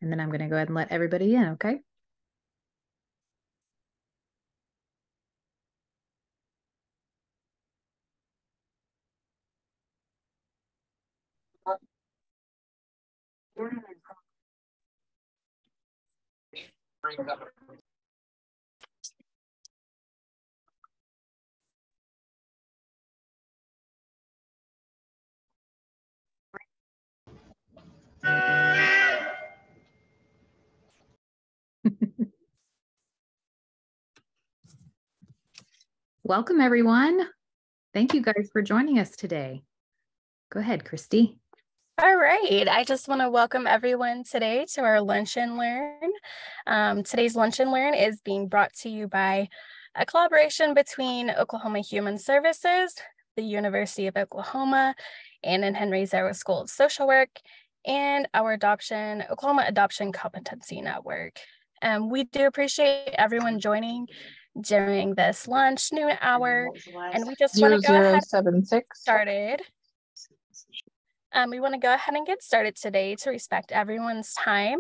And then I'm going to go ahead and let everybody in, okay? Welcome, everyone. Thank you guys for joining us today. Go ahead, Christy. All right. I just want to welcome everyone today to our Lunch and Learn. Today's Lunch and Learn is being brought to you by a collaboration between Oklahoma Human Services, the University of Oklahoma, Ann and Henry Zero School of Social Work, and our Oklahoma Adoption Competency Network. We do appreciate everyone joining during this lunch noon hour, and we just want to go ahead and get started. We want to go ahead and get started today to respect everyone's time.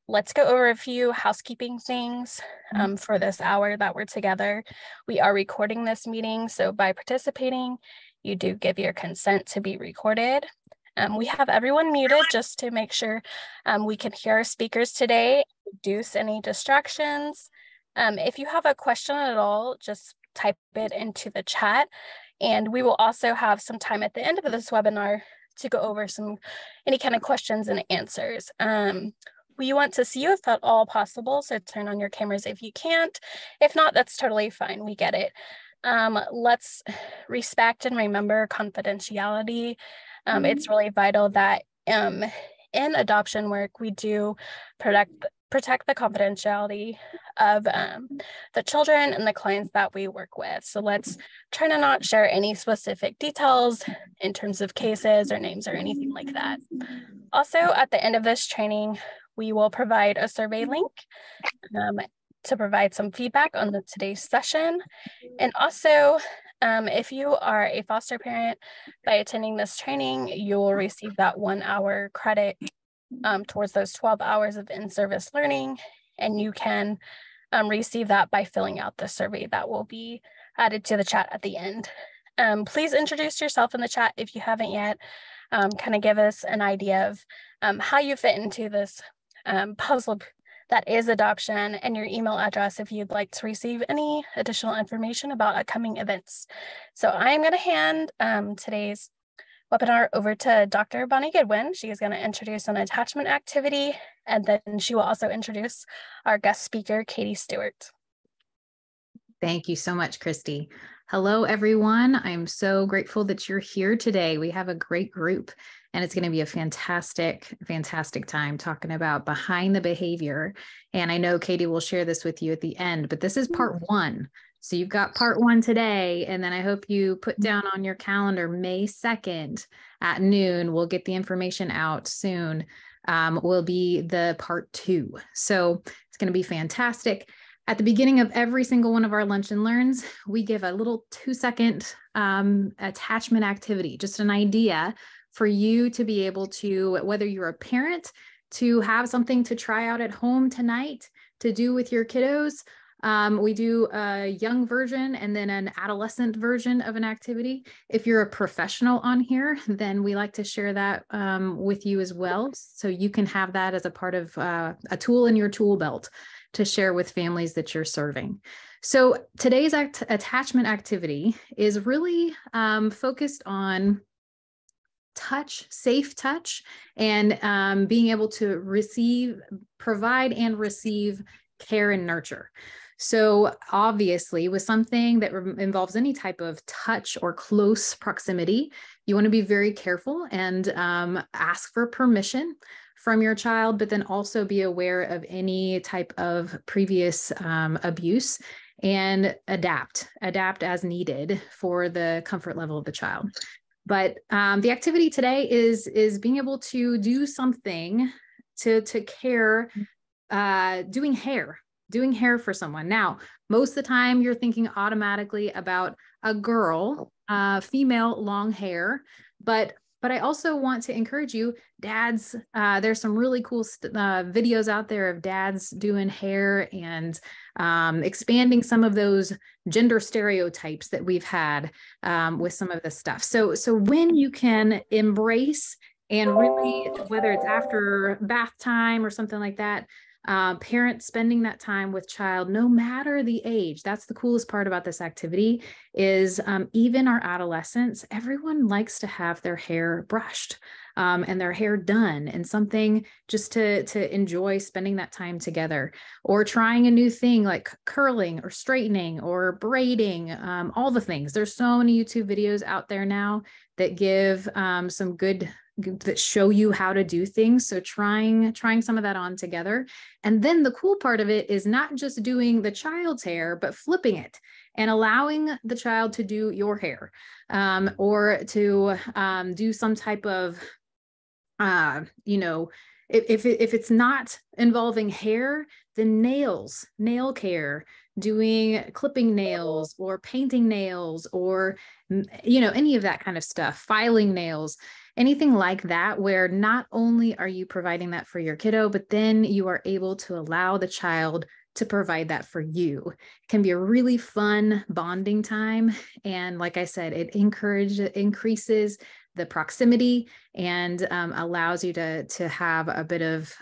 Let's go over a few housekeeping things for this hour that we're together. We are recording this meeting, so by participating, you do give your consent to be recorded. We have everyone muted just to make sure we can hear our speakers today, reduce any distractions. If you have a question at all, just type it into the chat. And we will also have some time at the end of this webinar to go over any kind of questions and answers. We want to see you if at all possible, so turn on your cameras if you can't. If not, that's totally fine, we get it. Let's respect and remember confidentiality. It's really vital that in adoption work, we do protect the confidentiality of the children and the clients that we work with. So let's try to not share any specific details in terms of cases or names or anything like that. Also, at the end of this training, we will provide a survey link to provide some feedback on today's session. And also, if you are a foster parent, by attending this training, you will receive that 1 hour credit towards those 12 hours of in-service learning, and you can receive that by filling out the survey that will be added to the chat at the end. Please introduce yourself in the chat if you haven't yet. Kind of give us an idea of how you fit into this puzzle that is adoption, and your email address if you'd like to receive any additional information about upcoming events. So I'm going to hand today's webinar over to Dr. Bonnie Goodwin. She is going to introduce an attachment activity, and then she will also introduce our guest speaker, Katie Stewart. Thank you so much, Christy. Hello, everyone. I'm so grateful that you're here today. We have a great group, and it's going to be a fantastic, fantastic time talking about behind the behavior. And I know Katie will share this with you at the end, but this is part one. So you've got part one today, and then I hope you put down on your calendar May 2nd at noon. We'll get the information out soon. Will be the part two. So it's going to be fantastic. At the beginning of every single one of our Lunch and Learns, we give a little 2-second attachment activity, just an idea for you to be able to, whether you're a parent, to have something to try out at home tonight to do with your kiddos. We do a young version and then an adolescent version of an activity. If you're a professional on here, then we like to share that with you as well. So you can have that as a part of a tool in your tool belt to share with families that you're serving. So today's attachment activity is really focused on touch, safe touch, and being able to provide and receive care and nurture. So obviously, with something that involves any type of touch or close proximity, you want to be very careful and ask for permission from your child, but then also be aware of any type of previous abuse and adapt as needed for the comfort level of the child. But the activity today is being able to do something to care, doing hair for someone. Now, most of the time you're thinking automatically about a girl, female long hair, but But I also want to encourage you, dads, there's some really cool videos out there of dads doing hair and expanding some of those gender stereotypes that we've had with some of this stuff. So when you can embrace and really, whether it's after bath time or something like that, parents spending that time with child, no matter the age. That's the coolest part about this activity is even our adolescents, everyone likes to have their hair brushed and their hair done and something just to enjoy spending that time together, or trying a new thing like curling or straightening or braiding, all the things. There's so many YouTube videos out there now that give some good that show you how to do things. So trying some of that on together. And then the cool part of it is not just doing the child's hair, but flipping it and allowing the child to do your hair, or to do some type of, if it's not involving hair, then nail care, doing clipping nails or painting nails, or, any of that kind of stuff, filing nails, anything like that, where not only are you providing that for your kiddo, but then you are able to allow the child to provide that for you. It can be a really fun bonding time. And like I said, it increases the proximity and allows you to have a bit of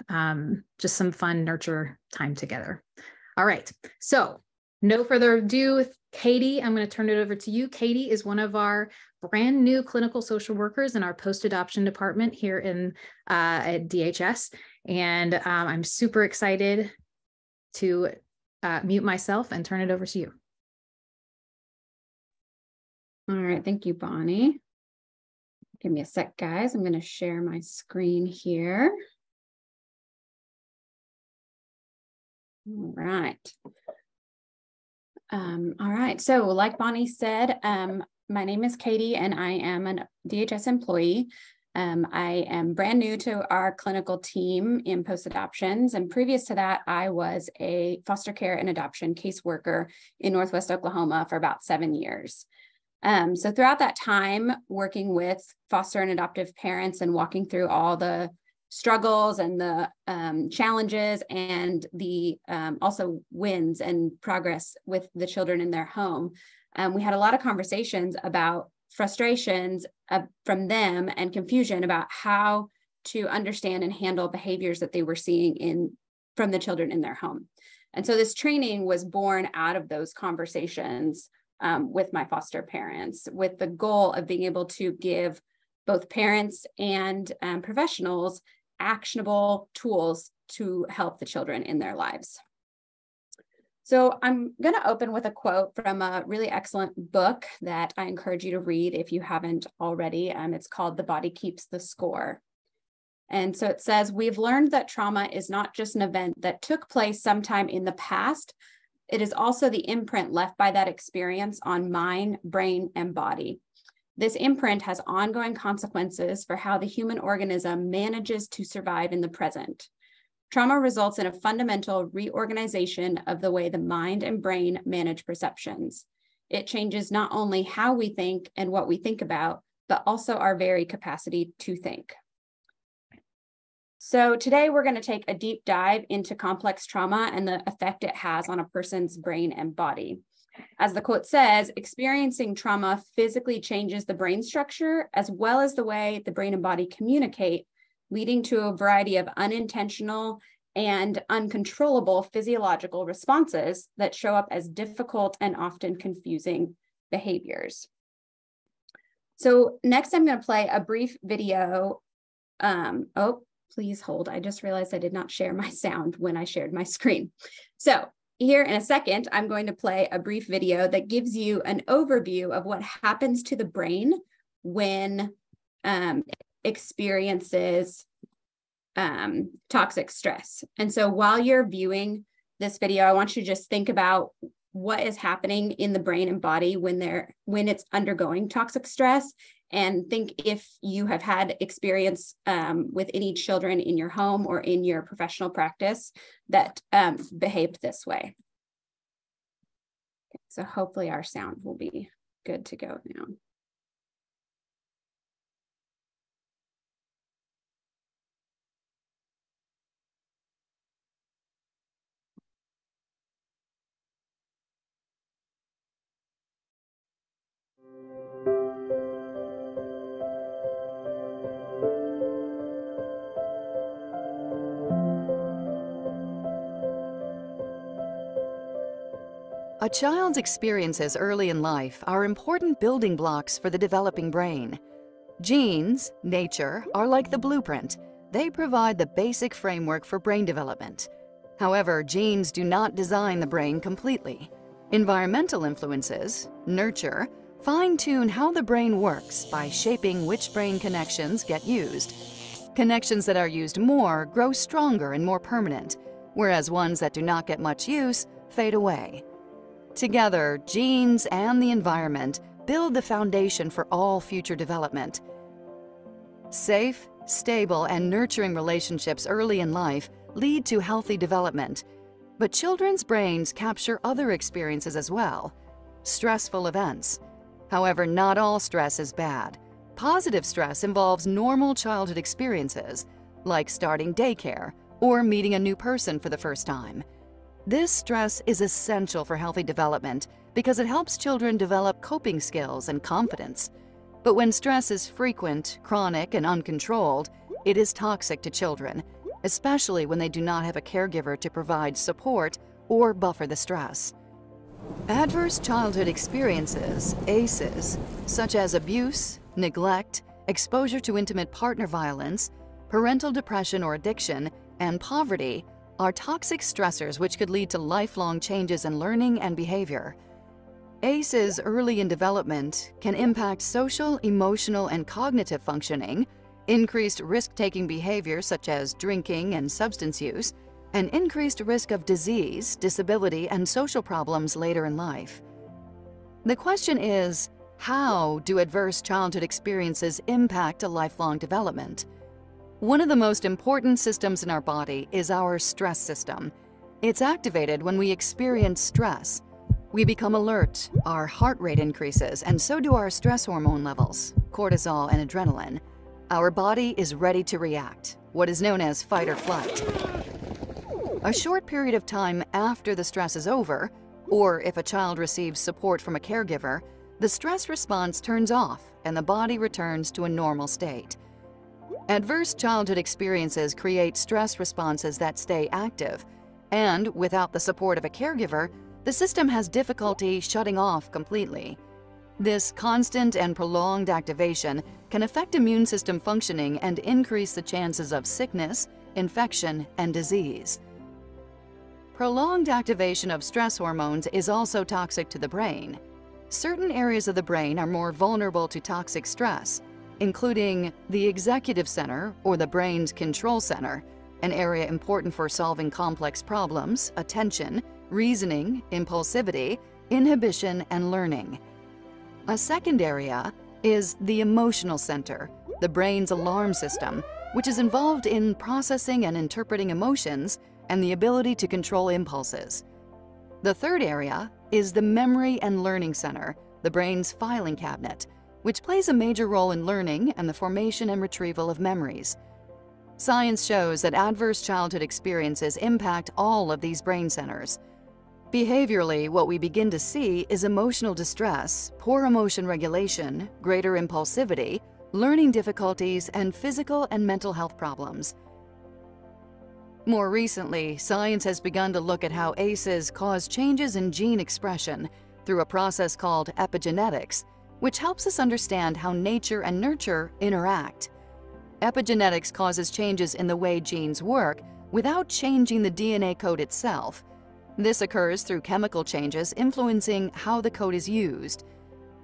just some fun nurture time together. All right. So no further ado, Katie, I'm going to turn it over to you. Katie is one of our brand new clinical social workers in our post-adoption department here at DHS. And I'm super excited to mute myself and turn it over to you. All right. Thank you, Bonnie. Give me a sec, guys. I'm going to share my screen here. All right. All right. So like Bonnie said, my name is Katie and I am a DHS employee. I am brand new to our clinical team in post-adoptions. And previous to that, I was a foster care and adoption caseworker in Northwest Oklahoma for about 7 years. So throughout that time, working with foster and adoptive parents and walking through all the struggles and the challenges and the also wins and progress with the children in their home, we had a lot of conversations about frustrations from them and confusion about how to understand and handle behaviors that they were seeing from the children in their home. And so this training was born out of those conversations with my foster parents, with the goal of being able to give both parents and professionals actionable tools to help the children in their lives. So I'm going to open with a quote from a really excellent book that I encourage you to read if you haven't already. It's called The Body Keeps the Score. And so it says, "We've learned that trauma is not just an event that took place sometime in the past. It is also the imprint left by that experience on mind, brain, and body. This imprint has ongoing consequences for how the human organism manages to survive in the present. Trauma results in a fundamental reorganization of the way the mind and brain manage perceptions. It changes not only how we think and what we think about, but also our very capacity to think." So today we're going to take a deep dive into complex trauma and the effect it has on a person's brain and body. As the quote says, experiencing trauma physically changes the brain structure as well as the way the brain and body communicate, leading to a variety of unintentional and uncontrollable physiological responses that show up as difficult and often confusing behaviors. So next I'm going to play a brief video. Oh, please hold. I just realized I did not share my sound when I shared my screen. So here in a second, I'm going to play a brief video that gives you an overview of what happens to the brain when it experiences toxic stress. And so while you're viewing this video, I want you to just think about what is happening in the brain and body when it's undergoing toxic stress, and think if you have had experience with any children in your home or in your professional practice that behaved this way. Okay, so hopefully our sound will be good to go now. A child's experiences early in life are important building blocks for the developing brain. Genes, nature, are like the blueprint. They provide the basic framework for brain development. However, genes do not design the brain completely. Environmental influences, nurture, fine-tune how the brain works by shaping which brain connections get used. Connections that are used more grow stronger and more permanent, whereas ones that do not get much use fade away. Together, genes and the environment build the foundation for all future development. Safe, stable, and nurturing relationships early in life lead to healthy development. But children's brains capture other experiences as well. Stressful events. However, not all stress is bad. Positive stress involves normal childhood experiences, like starting daycare or meeting a new person for the first time. This stress is essential for healthy development because it helps children develop coping skills and confidence. But when stress is frequent, chronic, and uncontrolled, it is toxic to children, especially when they do not have a caregiver to provide support or buffer the stress. Adverse childhood experiences, ACEs, such as abuse, neglect, exposure to intimate partner violence, parental depression or addiction, and poverty are toxic stressors which could lead to lifelong changes in learning and behavior. ACEs early in development can impact social, emotional, and cognitive functioning, increased risk-taking behavior such as drinking and substance use, and increased risk of disease, disability, and social problems later in life. The question is, how do adverse childhood experiences impact a lifelong development? One of the most important systems in our body is our stress system. It's activated when we experience stress. We become alert, our heart rate increases, and so do our stress hormone levels, cortisol and adrenaline. Our body is ready to react, what is known as fight or flight. A short period of time after the stress is over, or if a child receives support from a caregiver, the stress response turns off and the body returns to a normal state. Adverse childhood experiences create stress responses that stay active, and without the support of a caregiver, the system has difficulty shutting off completely. This constant and prolonged activation can affect immune system functioning and increase the chances of sickness, infection, and disease. Prolonged activation of stress hormones is also toxic to the brain. Certain areas of the brain are more vulnerable to toxic stress, including the executive center or the brain's control center, an area important for solving complex problems, attention, reasoning, impulsivity, inhibition, and learning. A second area is the emotional center, the brain's alarm system, which is involved in processing and interpreting emotions and the ability to control impulses. The third area is the memory and learning center, the brain's filing cabinet, which plays a major role in learning and the formation and retrieval of memories. Science shows that adverse childhood experiences impact all of these brain centers. Behaviorally, what we begin to see is emotional distress, poor emotion regulation, greater impulsivity, learning difficulties, and physical and mental health problems. More recently, science has begun to look at how ACEs cause changes in gene expression through a process called epigenetics, which helps us understand how nature and nurture interact. Epigenetics causes changes in the way genes work without changing the DNA code itself. This occurs through chemical changes influencing how the code is used.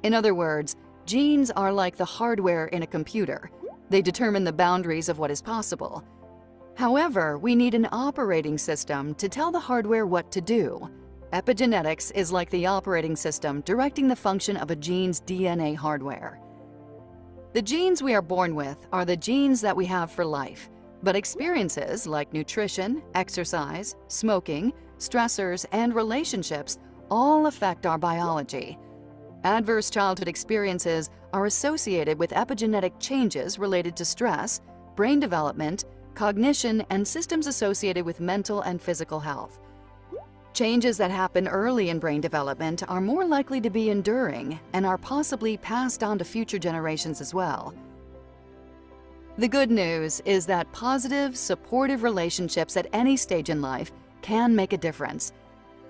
In other words, genes are like the hardware in a computer. They determine the boundaries of what is possible. However, we need an operating system to tell the hardware what to do. Epigenetics is like the operating system directing the function of a gene's DNA hardware. The genes we are born with are the genes that we have for life, but experiences like nutrition, exercise, smoking, stressors, and relationships all affect our biology. Adverse childhood experiences are associated with epigenetic changes related to stress, brain development, cognition, and systems associated with mental and physical health. Changes that happen early in brain development are more likely to be enduring and are possibly passed on to future generations as well. The good news is that positive, supportive relationships at any stage in life can make a difference.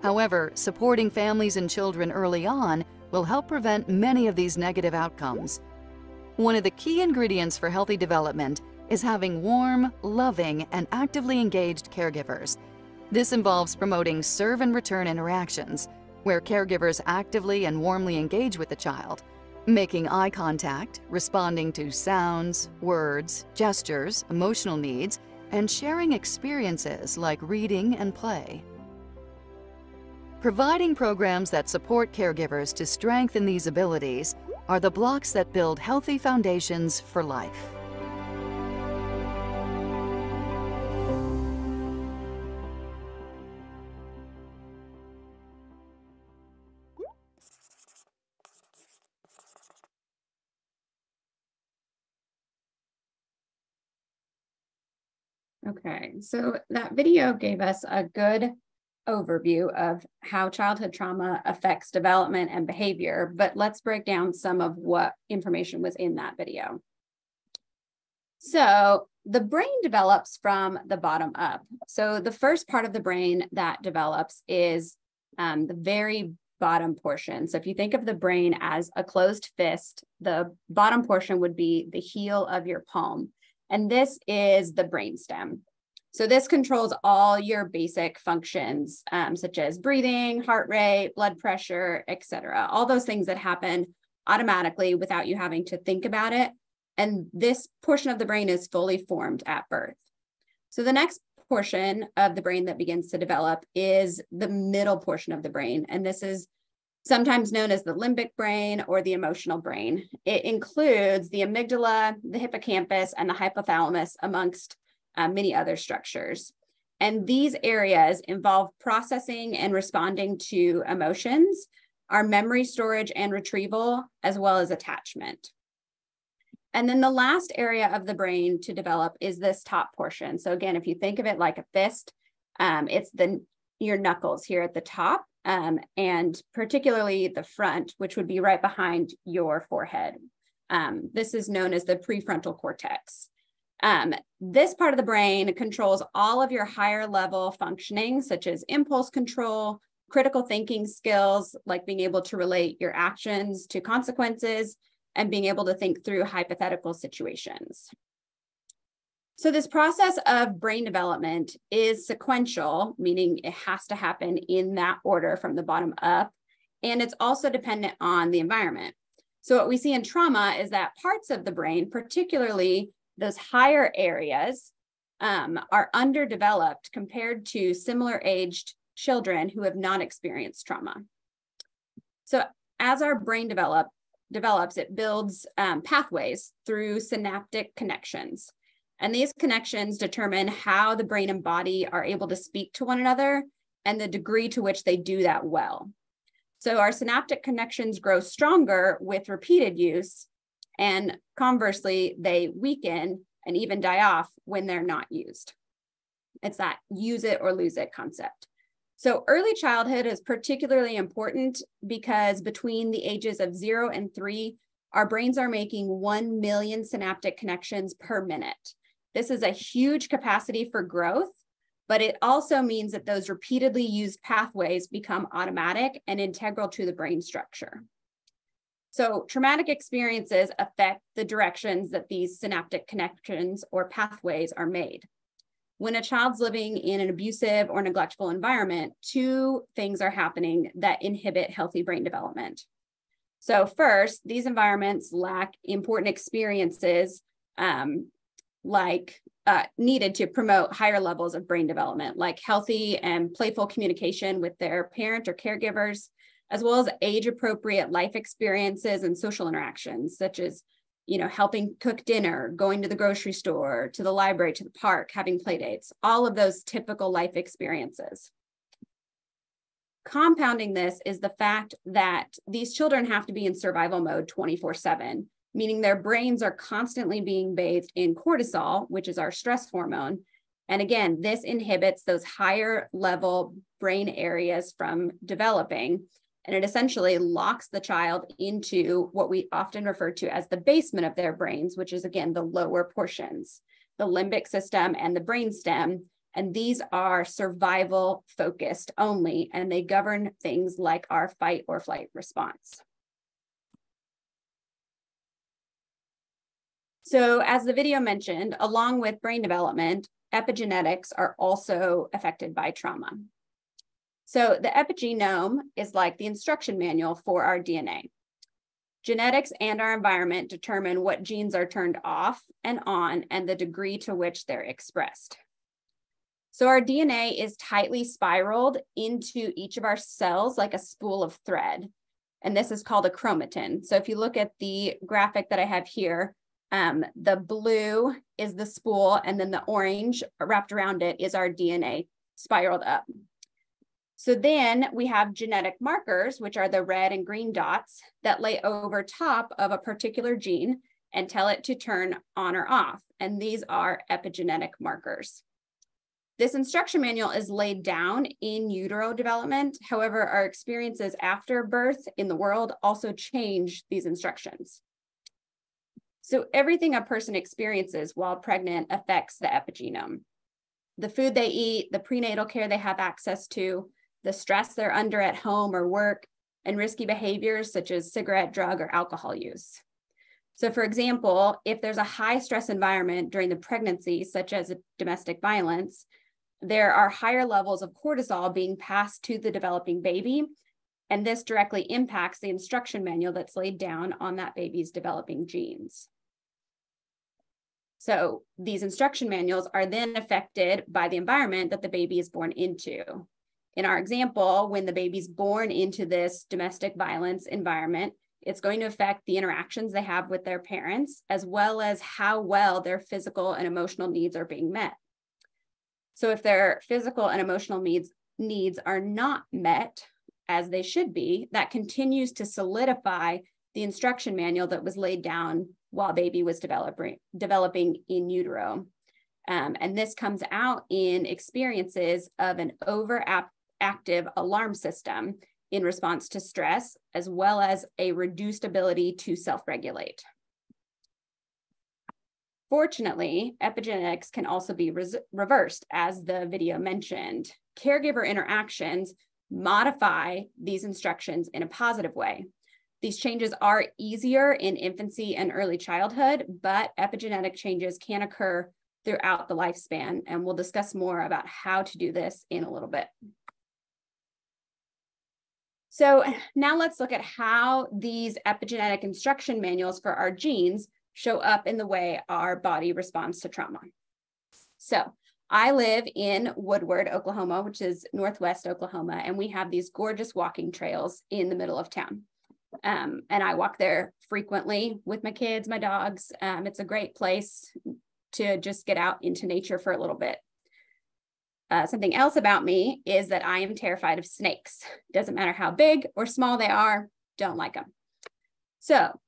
However, supporting families and children early on will help prevent many of these negative outcomes. One of the key ingredients for healthy development is having warm, loving, and actively engaged caregivers. This involves promoting serve and return interactions, where caregivers actively and warmly engage with the child, making eye contact, responding to sounds, words, gestures, emotional needs, and sharing experiences like reading and play. Providing programs that support caregivers to strengthen these abilities are the blocks that build healthy foundations for life. Okay, so that video gave us a good overview of how childhood trauma affects development and behavior, but let's break down some of what information was in that video. So the brain develops from the bottom up. So the first part of the brain that develops is the very bottom portion. So if you think of the brain as a closed fist, the bottom portion would be the heel of your palm. And this is the brainstem. So this controls all your basic functions, such as breathing, heart rate, blood pressure, etc. All those things that happen automatically without you having to think about it. And this portion of the brain is fully formed at birth. So the next portion of the brain that begins to develop is the middle portion of the brain. And this is sometimes known as the limbic brain or the emotional brain. It includes the amygdala, the hippocampus, and the hypothalamus, amongst many other structures. And these areas involve processing and responding to emotions, our memory storage and retrieval, as well as attachment. And then the last area of the brain to develop is this top portion. So again, if you think of it like a fist, it's your knuckles here at the top, and particularly the front, which would be right behind your forehead. This is known as the prefrontal cortex. This part of the brain controls all of your higher level functioning, such as impulse control, critical thinking skills, like being able to relate your actions to consequences, and being able to think through hypothetical situations. So this process of brain development is sequential, meaning it has to happen in that order from the bottom up, and it's also dependent on the environment. So what we see in trauma is that parts of the brain, particularly those higher areas, are underdeveloped compared to similar aged children who have not experienced trauma. So as our brain develops, it builds pathways through synaptic connections. And these connections determine how the brain and body are able to speak to one another and the degree to which they do that well. So our synaptic connections grow stronger with repeated use, and conversely, they weaken and even die off when they're not used. It's that use it or lose it concept. So early childhood is particularly important because between the ages of 0 and 3, our brains are making 1 million synaptic connections per minute. This is a huge capacity for growth, but it also means that those repeatedly used pathways become automatic and integral to the brain structure. So traumatic experiences affect the directions that these synaptic connections or pathways are made. When a child's living in an abusive or neglectful environment, 2 things are happening that inhibit healthy brain development. So first, these environments lack important experiences needed to promote higher levels of brain development, like healthy and playful communication with their parent or caregivers, as well as age-appropriate life experiences and social interactions, such as helping cook dinner, going to the grocery store, to the library, to the park, having play dates, all of those typical life experiences. Compounding this is the fact that these children have to be in survival mode 24/7, meaning their brains are constantly being bathed in cortisol, which is our stress hormone, And again, this inhibits those higher level brain areas from developing, and it essentially locks the child into what we often refer to as the basement of their brains, which is again, the lower portions, the limbic system and the brainstem. And these are survival focused only, and they govern things like our fight or flight response. So as the video mentioned, along with brain development, epigenetics are also affected by trauma. So the epigenome is like the instruction manual for our DNA. Genetics and our environment determine what genes are turned off and on and the degree to which they're expressed. So our DNA is tightly spiraled into each of our cells like a spool of thread. And this is called a chromatin. So if you look at the graphic that I have here, the blue is the spool, and then the orange wrapped around it is our DNA spiraled up. So then we have genetic markers, which are the red and green dots that lay over top of a particular gene and tell it to turn on or off. And these are epigenetic markers. This instruction manual is laid down in utero development. However, our experiences after birth in the world also change these instructions. So everything a person experiences while pregnant affects the epigenome. The food they eat, the prenatal care they have access to, the stress they're under at home or work, and risky behaviors such as cigarette, drug, or alcohol use. So for example, if there's a high stress environment during the pregnancy, such as domestic violence, there are higher levels of cortisol being passed to the developing baby, and this directly impacts the instruction manual that's laid down on that baby's developing genes. So these instruction manuals are then affected by the environment that the baby is born into. In our example, when the baby's born into this domestic violence environment, it's going to affect the interactions they have with their parents, as well as how well their physical and emotional needs are being met. So if their physical and emotional needs are not met as they should be, that continues to solidify the instruction manual that was laid down while baby was developing in utero. And this comes out in experiences of an overactive alarm system in response to stress, as well as a reduced ability to self-regulate. Fortunately, epigenetics can also be reversed, as the video mentioned. Caregiver interactions modify these instructions in a positive way. These changes are easier in infancy and early childhood, but epigenetic changes can occur throughout the lifespan, and we'll discuss more about how to do this in a little bit. So now let's look at how these epigenetic instruction manuals for our genes show up in the way our body responds to trauma. So I live in Woodward, Oklahoma, which is northwest Oklahoma, and we have these gorgeous walking trails in the middle of town. And I walk there frequently with my kids, my dogs. It's a great place to just get out into nature for a little bit. Something else about me is that I am terrified of snakes. Doesn't matter how big or small they are, don't like them. So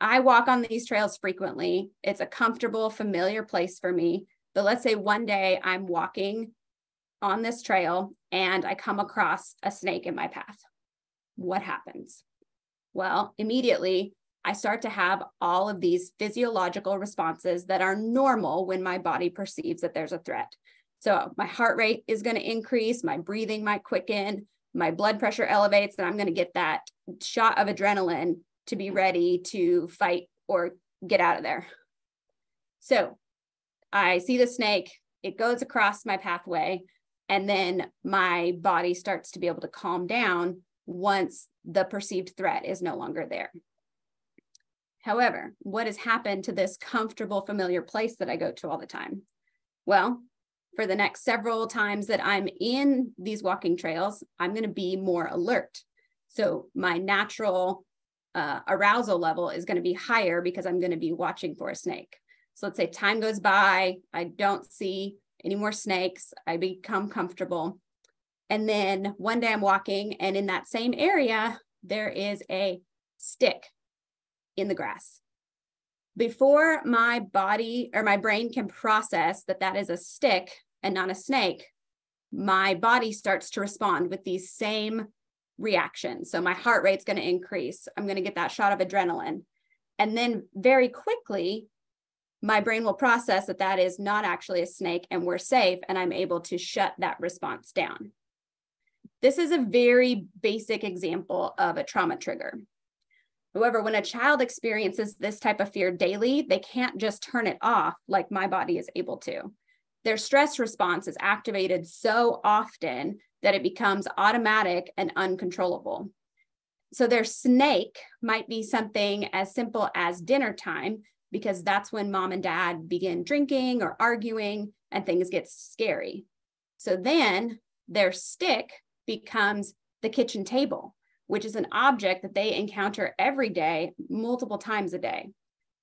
I walk on these trails frequently. It's a comfortable, familiar place for me. But let's say one day I'm walking on this trail and I come across a snake in my path. What happens? Well, immediately I start to have all of these physiological responses that are normal when my body perceives that there's a threat. So my heart rate is going to increase, my breathing might quicken, my blood pressure elevates, and I'm going to get that shot of adrenaline to be ready to fight or get out of there. So I see the snake, it goes across my pathway, and then my body starts to be able to calm down once the perceived threat is no longer there. However, what has happened to this comfortable, familiar place that I go to all the time? Well, for the next several times that I'm in these walking trails, I'm going to be more alert. So my natural arousal level is going to be higher because I'm going to be watching for a snake. So let's say time goes by, I don't see any more snakes, I become comfortable. And then one day I'm walking, and in that same area, there is a stick in the grass. Before my body or my brain can process that that is a stick, and not a snake, my body starts to respond with these same reactions. So my heart rate's going to increase. I'm going to get that shot of adrenaline. And then very quickly, my brain will process that that is not actually a snake and we're safe, and I'm able to shut that response down. This is a very basic example of a trauma trigger. However, when a child experiences this type of fear daily, they can't just turn it off like my body is able to. Their stress response is activated so often that it becomes automatic and uncontrollable. So their snake might be something as simple as dinner time, because that's when mom and dad begin drinking or arguing and things get scary. So then their stick becomes the kitchen table, which is an object that they encounter every day, multiple times a day.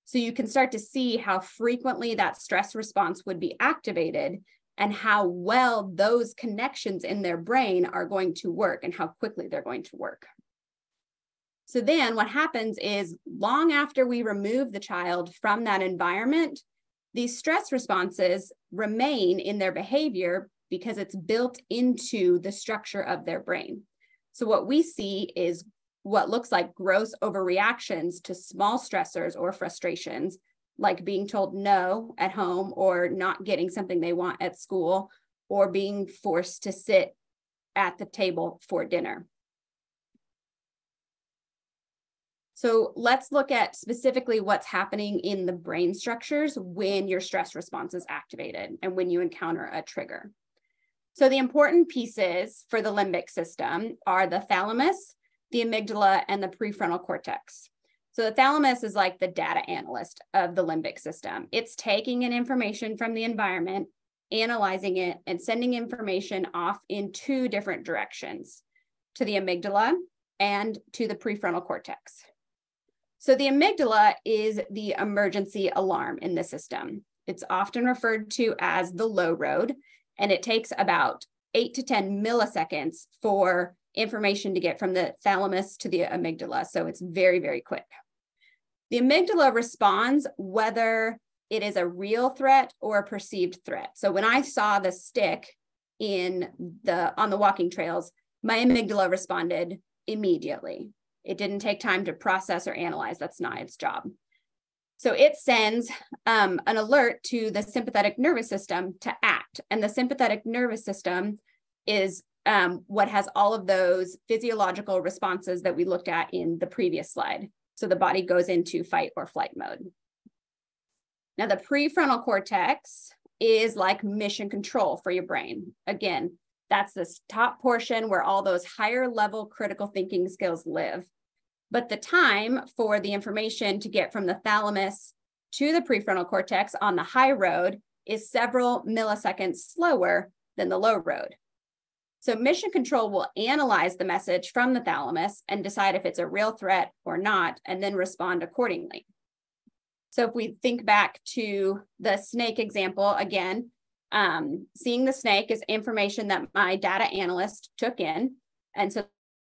So you can start to see how frequently that stress response would be activated and how well those connections in their brain are going to work and how quickly they're going to work. So then what happens is, long after we remove the child from that environment, these stress responses remain in their behavior because it's built into the structure of their brain. So what we see is what looks like gross overreactions to small stressors or frustrations, like being told no at home or not getting something they want at school or being forced to sit at the table for dinner. So let's look at specifically what's happening in the brain structures when your stress response is activated and when you encounter a trigger. So the important pieces for the limbic system are the thalamus, the amygdala, and the prefrontal cortex. So the thalamus is like the data analyst of the limbic system. It's taking in information from the environment, analyzing it, and sending information off in two different directions, to the amygdala and to the prefrontal cortex. So the amygdala is the emergency alarm in the system. It's often referred to as the low road, and it takes about 8 to 10 milliseconds for information to get from the thalamus to the amygdala. So it's very, very quick. The amygdala responds whether it is a real threat or a perceived threat. So when I saw the stick on the walking trails, my amygdala responded immediately. It didn't take time to process or analyze. That's not its job. So it sends an alert to the sympathetic nervous system to act. And the sympathetic nervous system is what has all of those physiological responses that we looked at in the previous slide. So the body goes into fight or flight mode. Now the prefrontal cortex is like mission control for your brain. Again, that's this top portion where all those higher level critical thinking skills live. But the time for the information to get from the thalamus to the prefrontal cortex on the high road is several milliseconds slower than the low road. So mission control will analyze the message from the thalamus and decide if it's a real threat or not, and then respond accordingly. So if we think back to the snake example again, seeing the snake is information that my data analyst took in. And so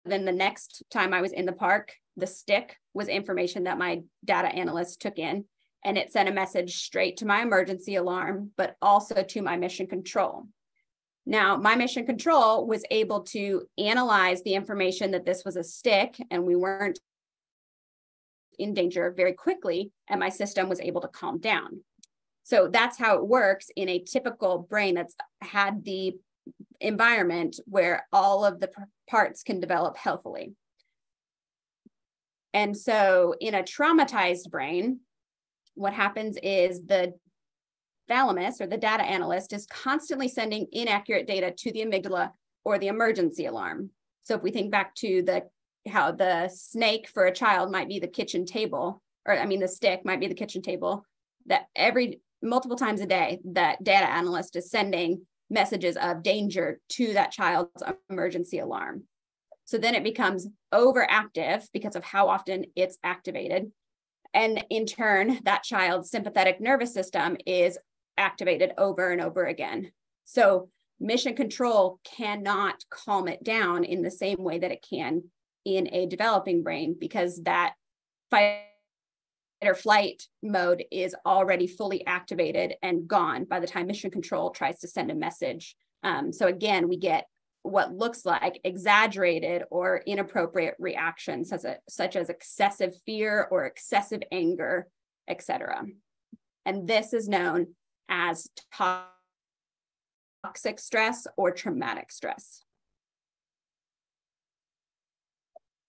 then the next time I was in the park, the stick was information that my data analyst took in, and it sent a message straight to my emergency alarm, but also to my mission control. Now, my mission control was able to analyze the information that this was a stick and we weren't in danger very quickly, and my system was able to calm down. So that's how it works in a typical brain that's had the environment where all of the parts can develop healthily. And so in a traumatized brain, what happens is the thalamus, or the data analyst, is constantly sending inaccurate data to the amygdala or the emergency alarm. So if we think back to how the snake for a child might be the kitchen table, or the stick might be the kitchen table, that multiple times a day, that data analyst is sending messages of danger to that child's emergency alarm. So then it becomes overactive because of how often it's activated. And in turn, that child's sympathetic nervous system is activated over and over again. So mission control cannot calm it down in the same way that it can in a developing brain, because that fight or flight mode is already fully activated and gone by the time mission control tries to send a message. So again, we get what looks like exaggerated or inappropriate reactions, such as excessive fear or excessive anger, etc. And this is known as toxic stress or traumatic stress.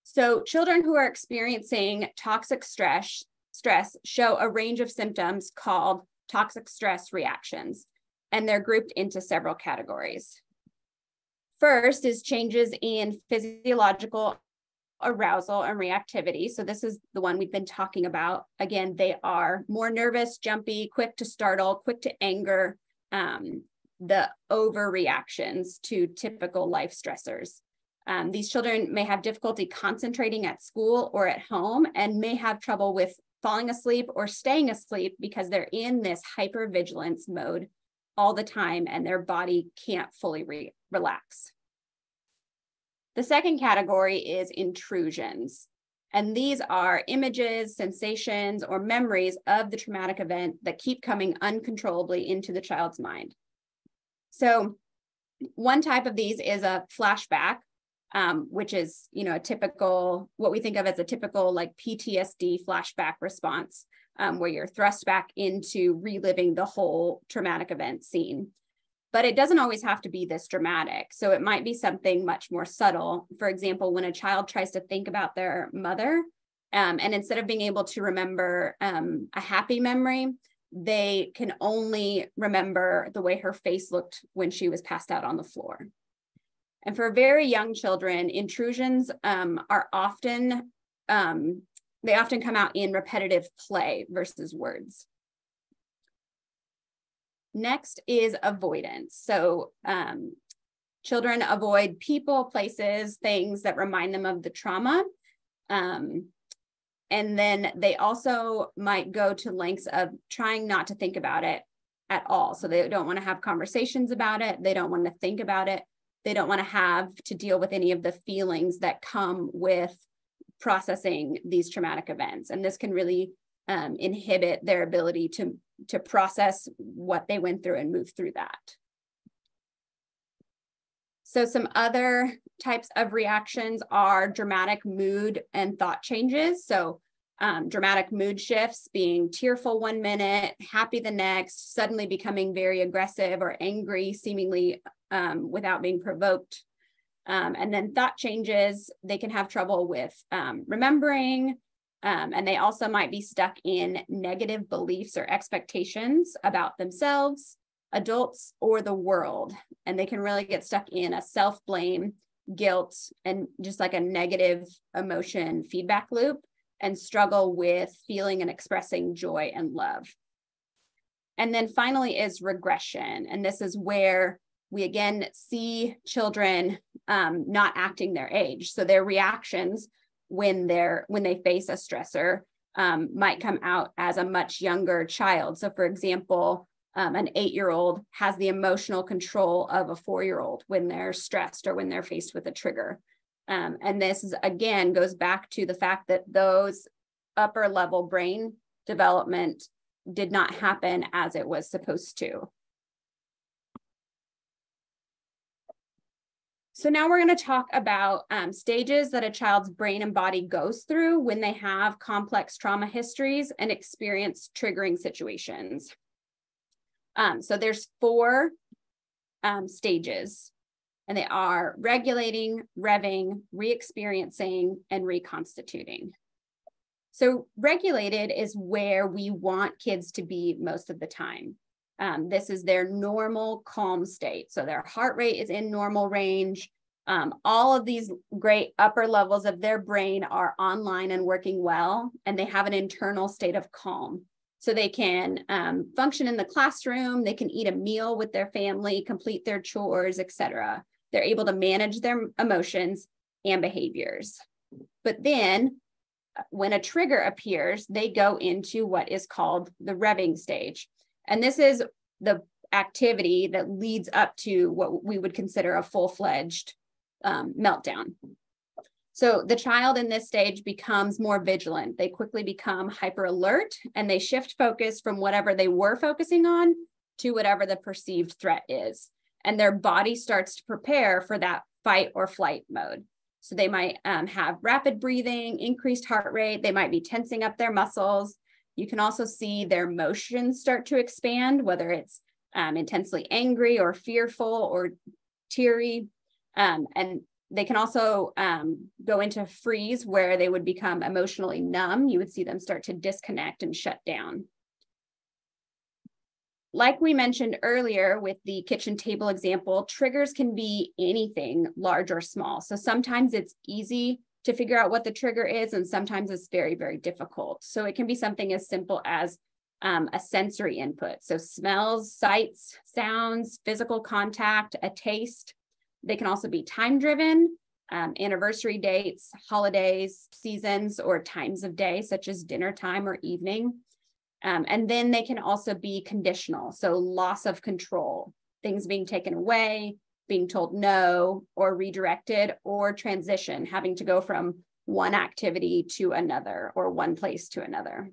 So children who are experiencing toxic stress show a range of symptoms called toxic stress reactions, and they're grouped into several categories. First is changes in physiological arousal and reactivity. So this is the one we've been talking about. Again, they are more nervous, jumpy, quick to startle, quick to anger, the overreactions to typical life stressors. These children may have difficulty concentrating at school or at home and may have trouble with falling asleep or staying asleep because they're in this hypervigilance mode all the time and their body can't fully relax. The second category is intrusions. And these are images, sensations, or memories of the traumatic event that keep coming uncontrollably into the child's mind. So one type of these is a flashback, which is, a typical, what we think of as a typical like PTSD flashback response, where you're thrust back into reliving the whole traumatic event scene. But it doesn't always have to be this dramatic. So it might be something much more subtle. For example, when a child tries to think about their mother, and instead of being able to remember a happy memory, they can only remember the way her face looked when she was passed out on the floor. And for very young children, intrusions are often, they often come out in repetitive play versus words. Next is avoidance. So children avoid people, places, things that remind them of the trauma. And then they also might go to lengths of trying not to think about it at all. So they don't want to have conversations about it. They don't want to think about it. They don't want to have to deal with any of the feelings that come with processing these traumatic events. And this can really inhibit their ability to process what they went through and move through that. So some other types of reactions are dramatic mood and thought changes. So dramatic mood shifts, being tearful one minute, happy the next, suddenly becoming very aggressive or angry, seemingly without being provoked. And then thought changes, they can have trouble with remembering, and they also might be stuck in negative beliefs or expectations about themselves, adults, or the world. And they can really get stuck in a self-blame, guilt, and just like a negative emotion feedback loop, and struggle with feeling and expressing joy and love. And then finally is regression. And this is where we again see children not acting their age. So their reactions when they face a stressor might come out as a much younger child. So for example, an 8-year-old has the emotional control of a 4-year-old when they're stressed or when they're faced with a trigger. And this is, again, goes back to the fact that those upper level brain development did not happen as it was supposed to. So now we're going to talk about stages that a child's brain and body goes through when they have complex trauma histories and experience triggering situations. So there's 4 stages, and they are regulating, revving, re-experiencing, and reconstituting. So regulated is where we want kids to be most of the time. This is their normal calm state. So their heart rate is in normal range. All of these great upper levels of their brain are online and working well, and they have an internal state of calm. So they can function in the classroom, they can eat a meal with their family, complete their chores, etc. They're able to manage their emotions and behaviors. But then when a trigger appears, they go into what is called the revving stage. And this is the activity that leads up to what we would consider a full-fledged meltdown. So the child in this stage becomes more vigilant. They quickly become hyper alert and they shift focus from whatever they were focusing on to whatever the perceived threat is. And their body starts to prepare for that fight or flight mode. So they might have rapid breathing, increased heart rate. They might be tensing up their muscles. You can also see their motions start to expand, whether it's intensely angry or fearful or teary. And they can also go into freeze where they would become emotionally numb. You would see them start to disconnect and shut down. Like we mentioned earlier with the kitchen table example, triggers can be anything large or small. So sometimes it's easy to figure out what the trigger is, and sometimes it's very, very difficult. So it can be something as simple as a sensory input. So smells, sights, sounds, physical contact, a taste. They can also be time-driven, anniversary dates, holidays, seasons, or times of day, such as dinner time or evening. And then they can also be conditional. So loss of control, things being taken away, being told no, or redirected, or transition, having to go from one activity to another or one place to another.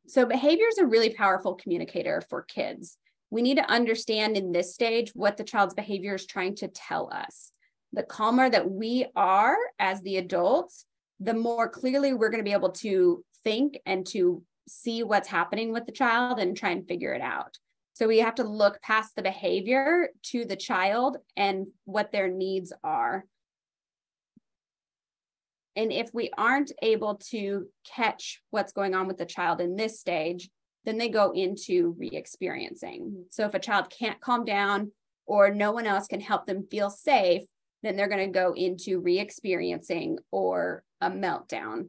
So behavior is a really powerful communicator for kids. We need to understand in this stage what the child's behavior is trying to tell us. The calmer that we are as the adults, the more clearly we're going to be able to think and to see what's happening with the child and try and figure it out. So we have to look past the behavior to the child and what their needs are. And if we aren't able to catch what's going on with the child in this stage, then they go into re-experiencing. So if a child can't calm down or no one else can help them feel safe, then they're going to go into re-experiencing or a meltdown.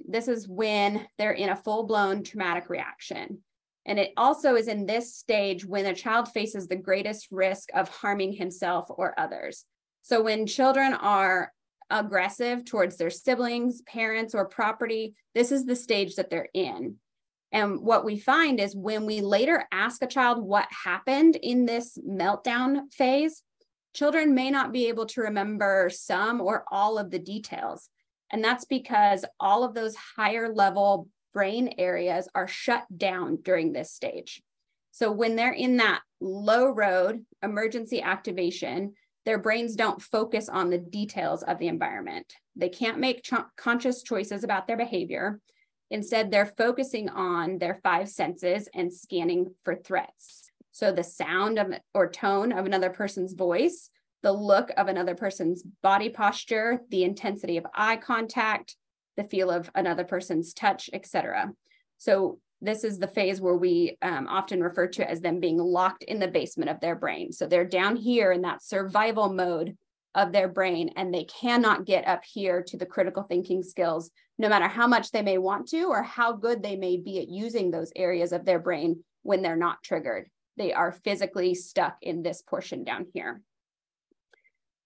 This is when they're in a full-blown traumatic reaction. And it also is in this stage when a child faces the greatest risk of harming himself or others. So when children are aggressive towards their siblings, parents, or property, this is the stage that they're in. And what we find is when we later ask a child what happened in this meltdown phase, children may not be able to remember some or all of the details. And that's because all of those higher level brain areas are shut down during this stage. So when they're in that low road emergency activation, their brains don't focus on the details of the environment. They can't make conscious choices about their behavior. Instead, they're focusing on their five senses and scanning for threats. So the sound of or tone of another person's voice, the look of another person's body posture, the intensity of eye contact, the feel of another person's touch, etc. So this is the phase where we often refer to as them being locked in the basement of their brain. So they're down here in that survival mode of their brain, and they cannot get up here to the critical thinking skills, no matter how much they may want to or how good they may be at using those areas of their brain when they're not triggered. They are physically stuck in this portion down here.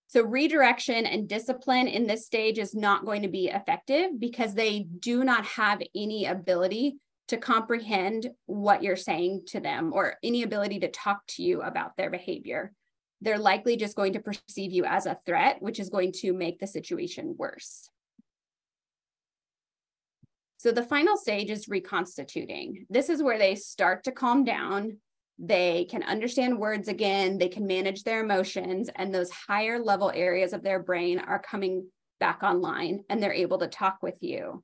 So redirection and discipline in this stage is not going to be effective because they do not have any ability to comprehend what you're saying to them or any ability to talk to you about their behavior. They're likely just going to perceive you as a threat, which is going to make the situation worse. So the final stage is reconstituting. This is where they start to calm down. They can understand words again, they can manage their emotions, and those higher level areas of their brain are coming back online and they're able to talk with you.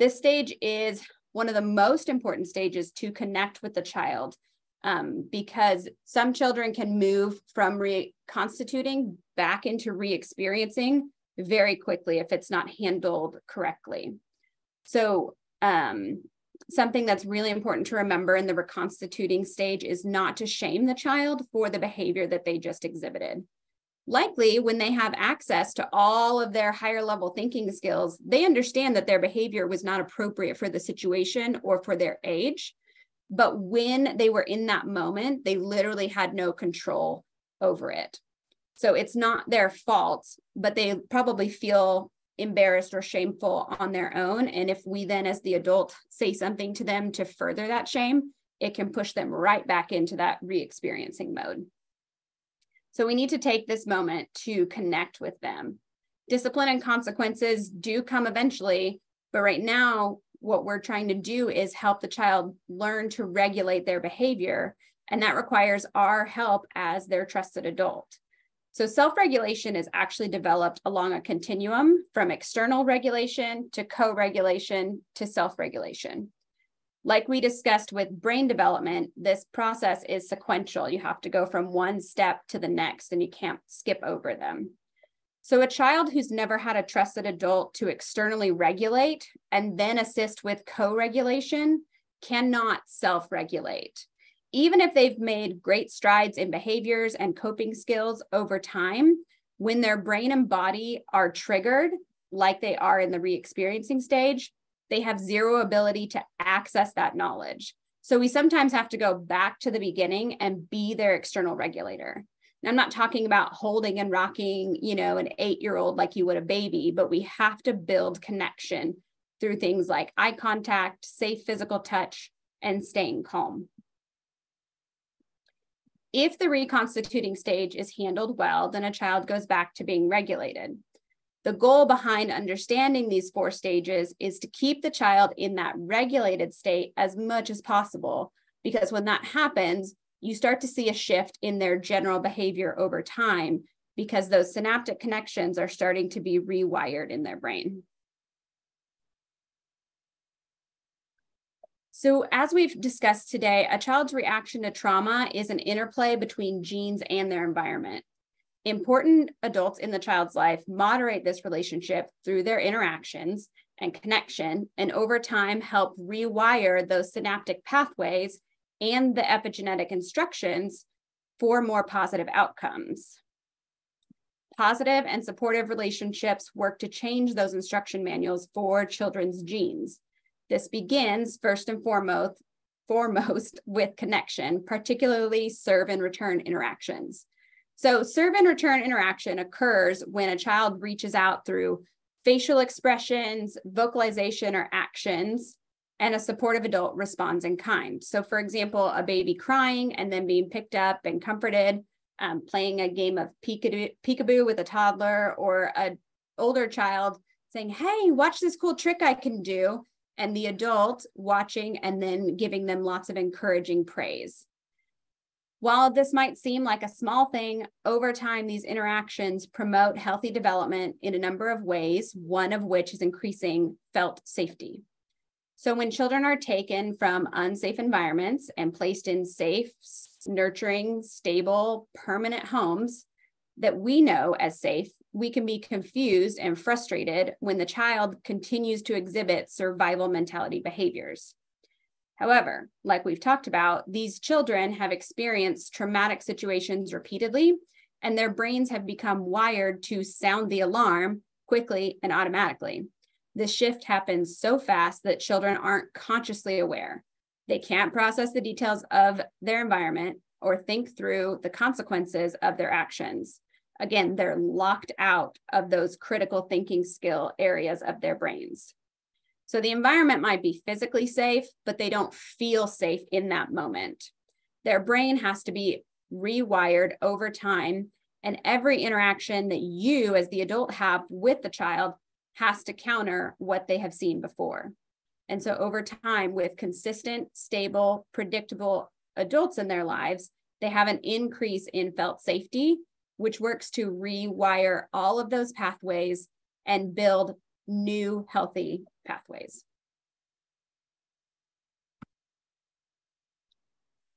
This stage is one of the most important stages to connect with the child because some children can move from reconstituting back into re-experiencing very quickly if it's not handled correctly. So something that's really important to remember in the reconstituting stage is not to shame the child for the behavior that they just exhibited. Likely, when they have access to all of their higher level thinking skills, they understand that their behavior was not appropriate for the situation or for their age. But when they were in that moment, they literally had no control over it. So it's not their fault, but they probably feel embarrassed or shameful on their own. And if we then as the adult say something to them to further that shame, it can push them right back into that re-experiencing mode. So we need to take this moment to connect with them. Discipline and consequences do come eventually, but right now, what we're trying to do is help the child learn to regulate their behavior, and that requires our help as their trusted adult. So self-regulation is actually developed along a continuum from external regulation to co-regulation to self-regulation. Like we discussed with brain development, this process is sequential. You have to go from one step to the next, and you can't skip over them. So a child who's never had a trusted adult to externally regulate and then assist with co-regulation cannot self-regulate. Even if they've made great strides in behaviors and coping skills over time, when their brain and body are triggered, like they are in the re-experiencing stage, they have zero ability to access that knowledge. So we sometimes have to go back to the beginning and be their external regulator. And I'm not talking about holding and rocking, an 8-year-old like you would a baby, but we have to build connection through things like eye contact, safe physical touch, and staying calm. If the reconstituting stage is handled well, then a child goes back to being regulated. The goal behind understanding these 4 stages is to keep the child in that regulated state as much as possible, because when that happens, you start to see a shift in their general behavior over time, because those synaptic connections are starting to be rewired in their brain. So as we've discussed today, a child's reaction to trauma is an interplay between genes and their environment. Important adults in the child's life moderate this relationship through their interactions and connection, and over time help rewire those synaptic pathways and the epigenetic instructions for more positive outcomes. Positive and supportive relationships work to change those instruction manuals for children's genes. This begins first and foremost with connection, particularly serve and return interactions. So serve and return interaction occurs when a child reaches out through facial expressions, vocalization, or actions, and a supportive adult responds in kind. So for example, a baby crying and then being picked up and comforted, playing a game of peekaboo with a toddler, or an older child saying, hey, watch this cool trick I can do, and the adult watching and then giving them lots of encouraging praise. While this might seem like a small thing, over time, these interactions promote healthy development in a number of ways, one of which is increasing felt safety. So when children are taken from unsafe environments and placed in safe, nurturing, stable, permanent homes that we know as safe, we can be confused and frustrated when the child continues to exhibit survival mentality behaviors. However, like we've talked about, these children have experienced traumatic situations repeatedly, and their brains have become wired to sound the alarm quickly and automatically. This shift happens so fast that children aren't consciously aware. They can't process the details of their environment or think through the consequences of their actions. Again, they're locked out of those critical thinking skill areas of their brains. So the environment might be physically safe, but they don't feel safe in that moment. Their brain has to be rewired over time, and every interaction that you as the adult have with the child has to counter what they have seen before. And so over time, with consistent, stable, predictable adults in their lives, they have an increase in felt safety, which works to rewire all of those pathways and build new healthy pathways.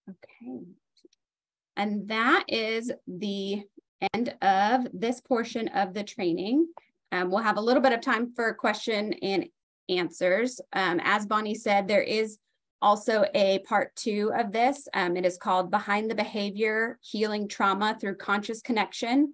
Okay. And that is the end of this portion of the training. We'll have a little bit of time for question and answers. As Bonnie said, there is also a part 2 of this. It is called Behind the Behavior, Healing Trauma Through Conscious Connection.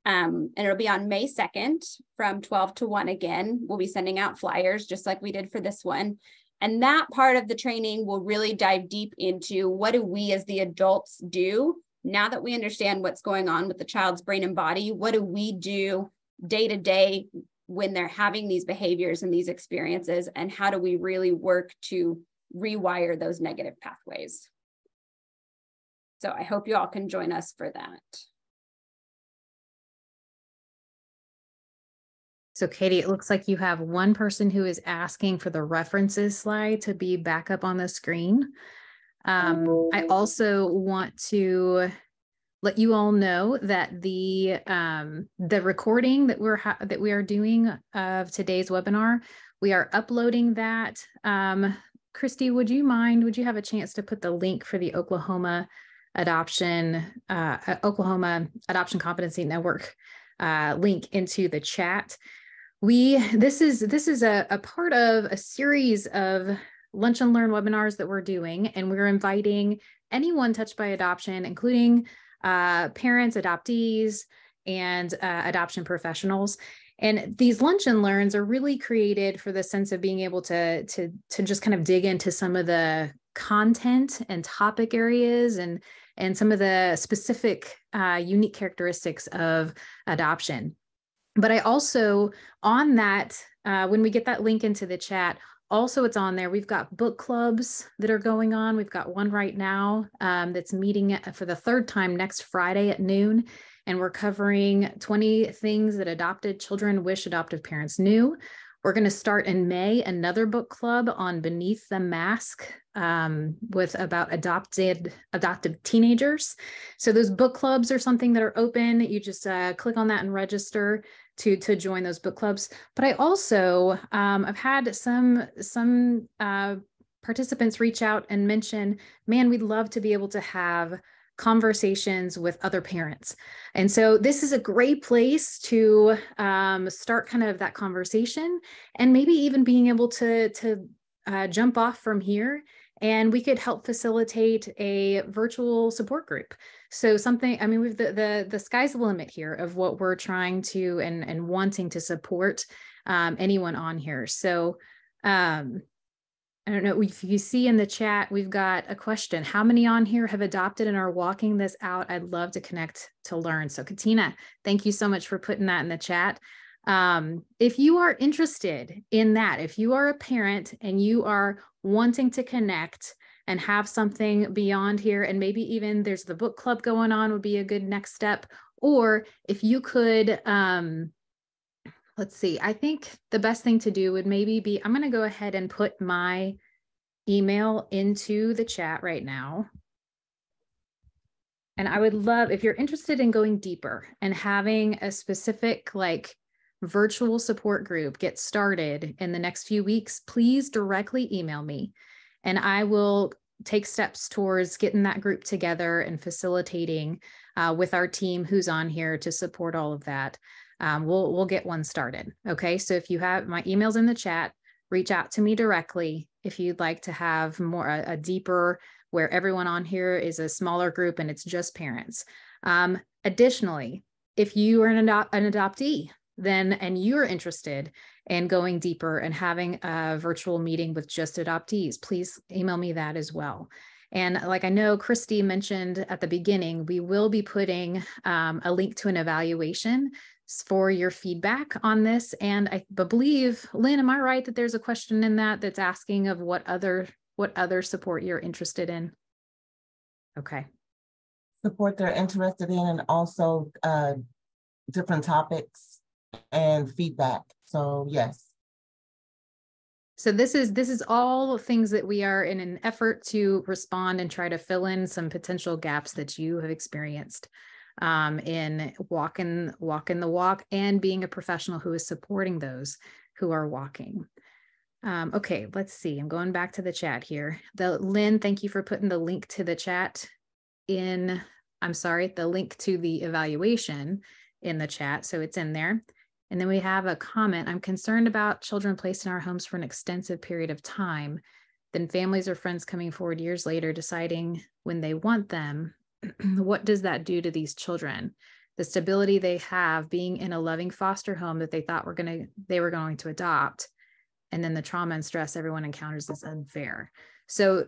And it'll be on May 2nd from 12 to 1 again. We'll be sending out flyers just like we did for this one. And that part of the training will really dive deep into what do we as the adults do now that we understand what's going on with the child's brain and body. What do we do day to day when they're having these behaviors and these experiences, and how do we really work to rewire those negative pathways? So I hope you all can join us for that. So Katie, it looks like you have one person who is asking for the references slide to be back up on the screen. I also want to let you all know that the recording that we are doing of today's webinar, we are uploading that. Christy, would you have a chance to put the link for the Oklahoma Adoption Competency Network link into the chat? This is a part of a series of Lunch and Learn webinars that we're doing, and we're inviting anyone touched by adoption, including parents, adoptees, and adoption professionals. And these Lunch and Learns are really created for the sense of being able to just kind of dig into some of the content and topic areas and some of the specific unique characteristics of adoption. But I also, on that, when we get that link into the chat, also it's on there. We've got book clubs that are going on. We've got one right now that's meeting for the third time next Friday at noon. And we're covering 20 things that adopted children wish adoptive parents knew. We're going to start in May another book club on Beneath the Mask with about adopted teenagers. So those book clubs are something that are open. You just click on that and register to join those book clubs. But I also I've had some participants reach out and mention, man, we'd love to be able to have conversations with other parents. And so this is a great place to start kind of that conversation, and maybe even being able to jump off from here, and we could help facilitate a virtual support group. So something, I mean, we've the sky's the limit here of what we're trying to and wanting to support anyone on here. So I don't know if you see in the chat, we've got a question. How many on here have adopted and are walking this out? I'd love to connect to learn. So Katina, thank you so much for putting that in the chat. If you are interested in that, if you are a parent and you are wanting to connect and have something beyond here, and maybe even there's the book club going on would be a good next step. Or if you could, let's see, I think the best thing to do would maybe be, I'm going to go ahead and put my email into the chat right now. And I would love, if you're interested in going deeper and having a specific like virtual support group get started in the next few weeks, please directly email me and I will take steps towards getting that group together and facilitating with our team who's on here to support all of that. We'll get one started. Okay. So if you have my emails in the chat, reach out to me directly if you'd like to have more a deeper, where everyone on here is a smaller group and it's just parents. Additionally, if you are an adoptee, then and you're interested in going deeper and having a virtual meeting with just adoptees, please email me that as well. And like I know Christy mentioned at the beginning, we will be putting a link to an evaluation for your feedback on this. And I believe, Lynn, am I right that there's a question in that that's asking of what other support you're interested in? Okay. Support they're interested in, and also different topics and feedback. So yes. So this is all things that we are in an effort to respond and try to fill in some potential gaps that you have experienced in walking the walk and being a professional who is supporting those who are walking. Okay, let's see. I'm going back to the chat here. Lynn, thank you for putting the link to the chat in, the link to the evaluation in the chat. So it's in there. And then we have a comment. I'm concerned about children placed in our homes for an extensive period of time, then families or friends coming forward years later deciding when they want them. What does that do to these children? The stability they have being in a loving foster home that they thought they were going to adopt, and then the trauma and stress everyone encounters is unfair. So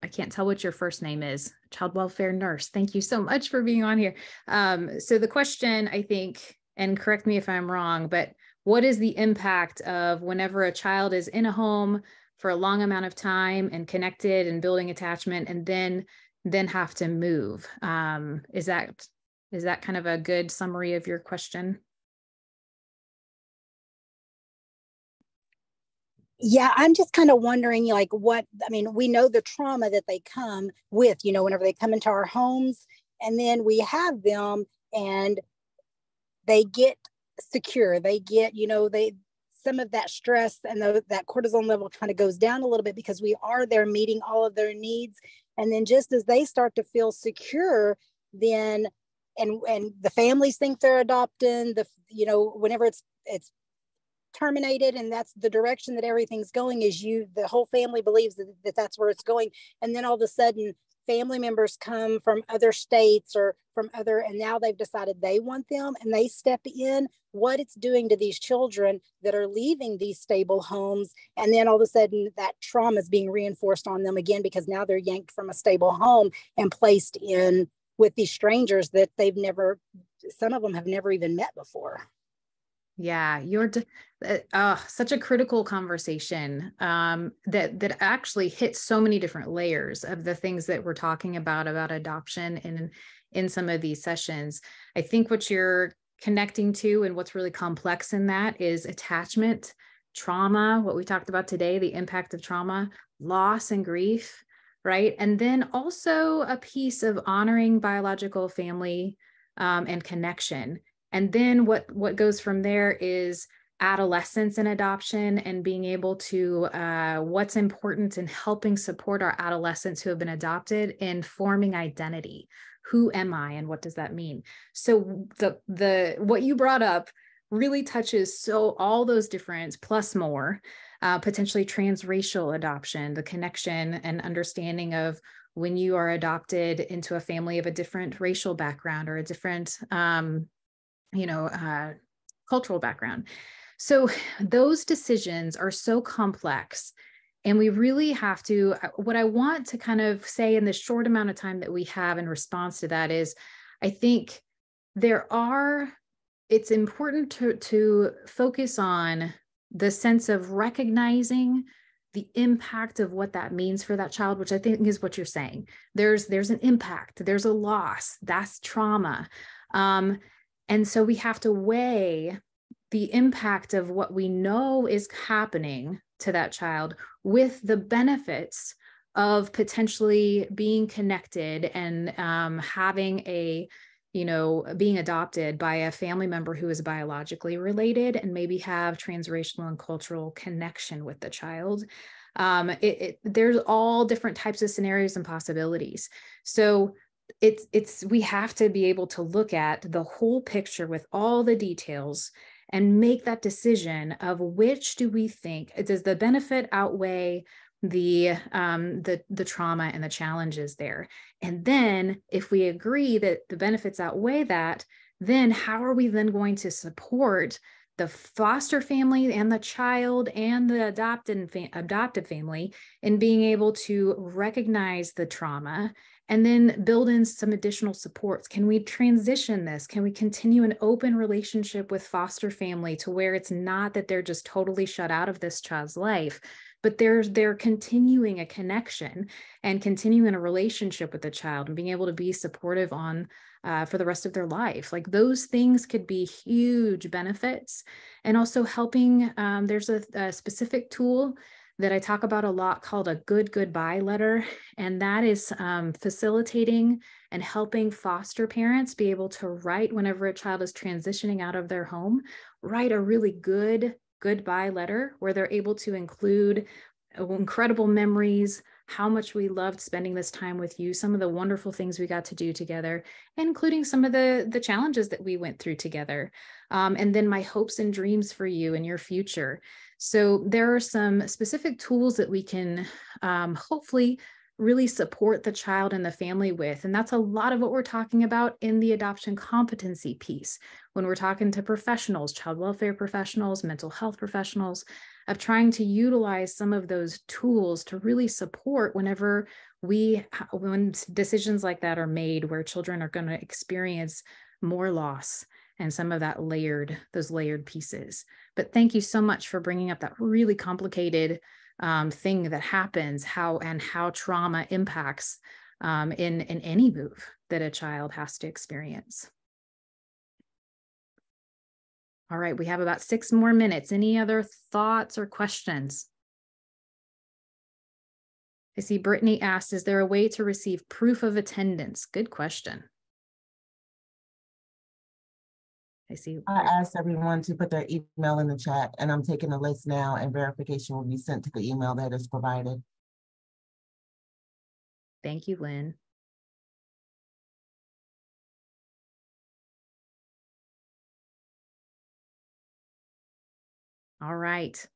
I can't tell what your first name is, child welfare nurse. Thank you so much for being on here. So the question, I think, and correct me if I'm wrong, but what is the impact of whenever a child is in a home for a long amount of time and connected and building attachment, and then have to move? Is that kind of a good summary of your question? Yeah, I'm just kind of wondering, like, we know the trauma that they come with, whenever they come into our homes, and then we have them and they get secure. They get, some of that stress and that cortisol level kind of goes down a little bit because we are there meeting all of their needs. And then just as they start to feel secure, then and the families think they're adopting, whenever it's terminated and that's the direction that everything's going, the whole family believes that that's where it's going. And then all of a sudden family members come from other states or from and now they've decided they want them and they step in, what it's doing to these children that are leaving these stable homes. And then all of a sudden that trauma is being reinforced on them again, because now they're yanked from a stable home and placed in with these strangers that some of them have never even met before. Yeah, such a critical conversation that actually hits so many different layers of the things that we're talking about adoption and in some of these sessions. I think what you're connecting to and what's really complex in that is attachment, trauma, what we talked about today, the impact of trauma, loss and grief, right? And then also a piece of honoring biological family and connection. And then what goes from there is adolescence and adoption and being able to, what's important in helping support our adolescents who have been adopted in forming identity. Who am I and what does that mean? So what you brought up really touches all those different plus more, potentially transracial adoption, the connection and understanding of when you are adopted into a family of a different racial background or a different cultural background. So those decisions are so complex, and we really have to, what I want to kind of say in the short amount of time that we have in response to that is, I think it's important to focus on the sense of recognizing the impact of what that means for that child, which I think is what you're saying. There's an impact, there's a loss, that's trauma. And so we have to weigh the impact of what we know is happening to that child with the benefits of potentially being connected and having being adopted by a family member who is biologically related and maybe have transracial and cultural connection with the child. There's all different types of scenarios and possibilities. So we have to be able to look at the whole picture with all the details and make that decision of which do we think, does the benefit outweigh the trauma and the challenges there? And then if we agree that the benefits outweigh that, then how are we then going to support the foster family and the child and the adopted family in being able to recognize the trauma and then build in some additional supports? Can we transition this? Can we continue an open relationship with foster family to where it's not that they're just totally shut out of this child's life, but they're continuing a connection and continuing a relationship with the child and being able to be supportive for the rest of their life? Like, those things could be huge benefits. And also helping, there's a specific tool that I talk about a lot called a good goodbye letter. And that is facilitating and helping foster parents be able to write, whenever a child is transitioning out of their home, write a really good goodbye letter where they're able to include incredible memories, how much we loved spending this time with you, some of the wonderful things we got to do together, including some of the challenges that we went through together. And then my hopes and dreams for you and your future. So there are some specific tools that we can hopefully really support the child and the family with. And that's a lot of what we're talking about in the adoption competency piece. When we're talking to professionals, child welfare professionals, mental health professionals, of trying to utilize some of those tools to really support when decisions like that are made, where children are going to experience more loss and some of those layered pieces. But thank you so much for bringing up that really complicated thing that happens, how trauma impacts in any move that a child has to experience. All right, we have about 6 more minutes. Any other thoughts or questions? I see Brittany asked, is there a way to receive proof of attendance? Good question. I see. I asked everyone to put their email in the chat, and I'm taking a list now, and verification will be sent to the email that is provided. Thank you, Lynn. All right.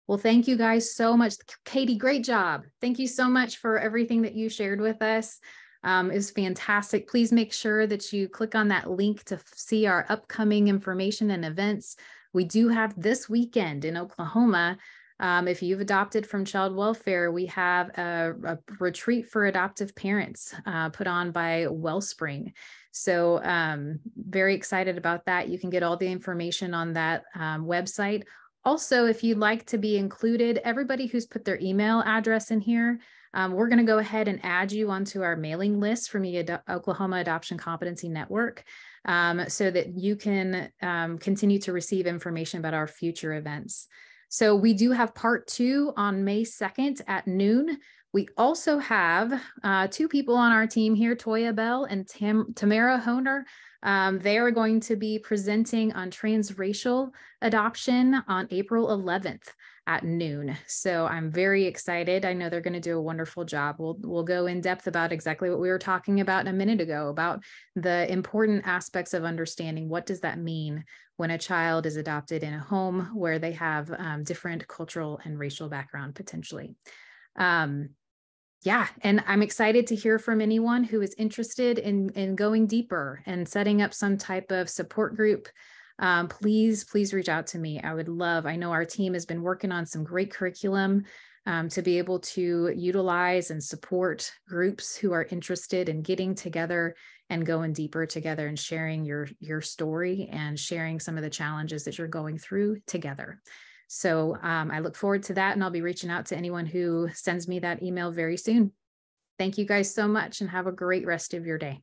Well, thank you guys so much. Katie, great job. Thank you so much for everything that you shared with us. It was fantastic. Please make sure that you click on that link to see our upcoming information and events. We do have this weekend in Oklahoma. If you've adopted from child welfare, we have a retreat for adoptive parents put on by Wellspring. So very excited about that. You can get all the information on that website. Also, if you'd like to be included, everybody who's put their email address in here, we're going to go ahead and add you onto our mailing list from the Oklahoma Adoption Competency Network so that you can continue to receive information about our future events. So we do have part 2 on May 2nd at noon. We also have 2 people on our team here, Toya Bell and Tamara Honer. They are going to be presenting on transracial adoption on April 11th at noon. So I'm very excited. I know they're going to do a wonderful job. We'll go in depth about exactly what we were talking about a minute ago, about the important aspects of understanding what does that mean when a child is adopted in a home where they have different cultural and racial background potentially. Yeah, and I'm excited to hear from anyone who is interested in going deeper and setting up some type of support group. Please reach out to me. I know our team has been working on some great curriculum to be able to utilize and support groups who are interested in getting together and going deeper together and sharing your story and sharing some of the challenges that you're going through together. So I look forward to that, and I'll be reaching out to anyone who sends me that email very soon. Thank you guys so much, and have a great rest of your day.